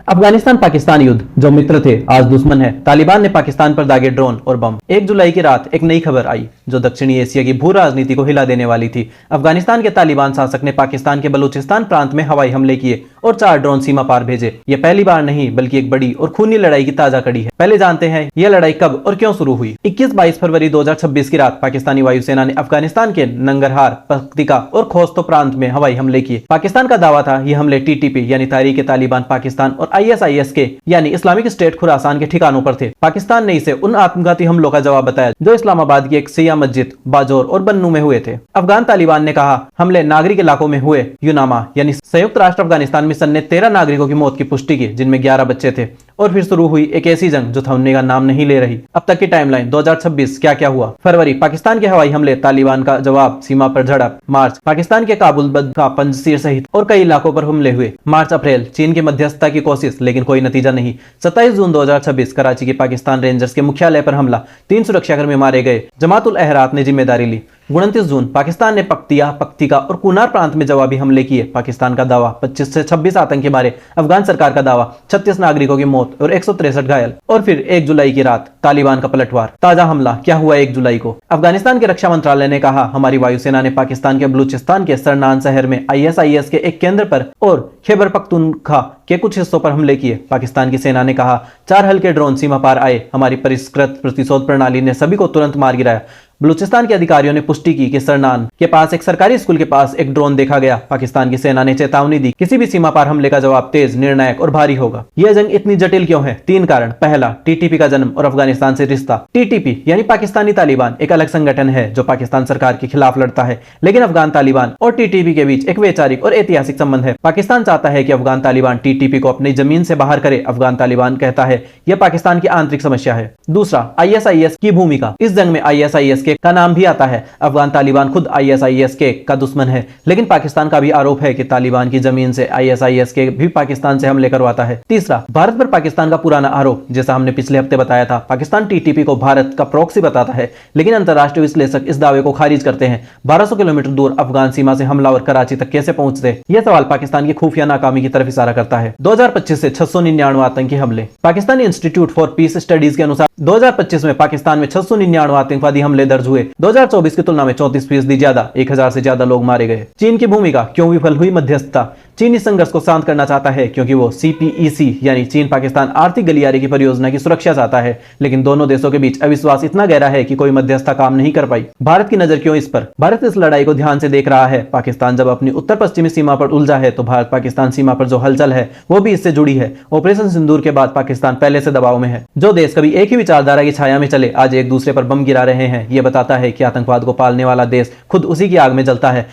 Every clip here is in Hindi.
अफगानिस्तान पाकिस्तान युद्ध, जो मित्र थे आज दुश्मन है। तालिबान ने पाकिस्तान पर दागे ड्रोन और बम। 1 जुलाई की रात एक नई खबर आई जो दक्षिणी एशिया की भू राजनीति को हिला देने वाली थी। अफगानिस्तान के तालिबान शासक ने पाकिस्तान के बलूचिस्तान प्रांत में हवाई हमले किए और 4 ड्रोन सीमा पार भेजे। यह पहली बार नहीं बल्कि एक बड़ी और खूनी लड़ाई की ताजा कड़ी है। पहले जानते हैं यह लड़ाई कब और क्यों शुरू हुई। 21-22 फरवरी 2026 की रात पाकिस्तानी वायुसेना ने अफगानिस्तान के नंगरहार, पख्तिका और खोस्तो प्रांत में हवाई हमले किए। पाकिस्तान का दावा था ये हमले टीटीपी यानी तहरीक-ए-तालिबान पाकिस्तान और आईएसआईएस के यानी इस्लामिक स्टेट खुरासान के ठिकानों पर थे। पाकिस्तान ने इसे उन आत्मघाती हमलों का जवाब बताया जो इस्लामाबाद की एक शिया मस्जिद, बाजोर और बन्नू में हुए थे। अफगान तालिबान ने कहा हमले नागरिक इलाकों में हुए। यूनामा यानी संयुक्त राष्ट्र अफगानिस्तान मिशन ने 13 नागरिकों की मौत की पुष्टि की, जिनमें 11 बच्चे थे। और फिर शुरू हुई एक ऐसी जंग जो थमने का नाम नहीं ले रही। अब तक की टाइमलाइन 2026 क्या क्या हुआ। फरवरी, पाकिस्तान के हवाई हमले, तालिबान का जवाब, सीमा पर झड़प। मार्च, पाकिस्तान के काबुल, बदखा, पंजशीर सहित और कई इलाकों पर हमले हुए। मार्च अप्रैल, चीन की मध्यस्थता की कोशिश लेकिन कोई नतीजा नहीं। 27 जून 2026, कराची के पाकिस्तान रेंजर्स के मुख्यालय पर हमला, 3 सुरक्षाकर्मी मारे गए। जमातुल अहरात ने जिम्मेदारी ली। 29 जून, पाकिस्तान ने पख्तिया, पख्तिका और कुनार प्रांत में जवाबी हमले किए। पाकिस्तान का दावा, 25 से 26 आतंकी मारे। अफगान सरकार का दावा, 36 नागरिकों की मौत और 163 घायल। और फिर 1 जुलाई की रात, तालिबान का पलटवार। ताजा हमला क्या हुआ 1 जुलाई को। अफगानिस्तान के रक्षा मंत्रालय ने कहा हमारी वायुसेना ने पाकिस्तान के बलूचिस्तान के सरनान शहर में आईएसआईएस के एक केंद्र पर और खैबर पख्तूनख्वा के कुछ हिस्सों पर हमले किए। पाकिस्तान की सेना ने कहा 4 हल्के ड्रोन सीमा पार आए। हमारी परिष्कृत प्रतिशोध प्रणाली ने सभी को तुरंत मार गिराया। बलूचिस्तान के अधिकारियों ने पुष्टि की कि सरनान के पास एक सरकारी स्कूल के पास एक ड्रोन देखा गया। पाकिस्तान की सेना ने चेतावनी दी किसी भी सीमा पार हमले का जवाब तेज, निर्णायक और भारी होगा। यह जंग इतनी जटिल क्यों है? 3 कारण। पहला, टीटीपी का जन्म और अफगानिस्तान से रिश्ता। टीटीपी यानी पाकिस्तानी तालिबान एक अलग संगठन है जो पाकिस्तान सरकार के खिलाफ लड़ता है, लेकिन अफगान तालिबान और टीटीपी के बीच एक वैचारिक और ऐतिहासिक संबंध है। पाकिस्तान चाहता है कि अफगान तालिबान टीटीपी को अपनी जमीन से बाहर करे। अफगान तालिबान कहता है यह पाकिस्तान की आंतरिक समस्या है। दूसरा, आईएसआईएस की भूमिका। इस जंग में आईएसआईएस के का नाम भी आता है। अफगान तालिबान खुद आईएसआईएस के का दुश्मन है, लेकिन पाकिस्तान का भी आरोप है कि तालिबान की जमीन से आईएसआईएस के भी पाकिस्तान से हमले करवाता है। तीसरा, भारत पर पाकिस्तान का पुराना आरोप। जैसा हमने पिछले हफ्ते बताया था, पाकिस्तान टीटीपी को भारत का प्रॉक्सी बताता है, लेकिन अंतरराष्ट्रीय विश्लेषक इस दावे को खारिज करते हैं। 1200 किलोमीटर दूर अफगान सीमा से हमलावर कराची तक कैसे पहुंचते? यह सवाल पाकिस्तान की खुफिया नाकामी की तरफ इशारा करता है। 2025 से 699 आतंकी हमले। Pakistani institute for piece studies के अनुसार 2025 में पाकिस्तान में 699 आतंकवादी हमले दर्ज हुए। 2024 की तुलना में 34% ज्यादा, 1000 से ज्यादा लोग मारे गए। चीन की भूमिका, क्यों विफल हुई मध्यस्थता। चीन इस संघर्ष को शांत करना चाहता है क्योंकि वो सीपीईसी यानी चीन पाकिस्तान आर्थिक गलियारे की परियोजना की सुरक्षा चाहता है, लेकिन दोनों देशों के बीच अविश्वास इतना गहरा है कि कोई मध्यस्थता काम नहीं कर पाई। भारत की नजर क्यों इस पर? भारत इस लड़ाई को ध्यान से देख रहा है। पाकिस्तान जब अपनी उत्तर पश्चिमी सीमा पर उलझा है तो भारत पाकिस्तान सीमा पर जो हलचल है वो भी इससे जुड़ी है। ऑपरेशन सिंदूर के बाद पाकिस्तान पहले से दबाव में है। जो देश कभी एक ही विचारधारा की छाया में चले आज एक दूसरे पर बम गिरा रहे हैं। यह बताता है कि आतंकवाद को पालने वाला देश खुद उसी की आग में जलता है।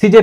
सीजेपी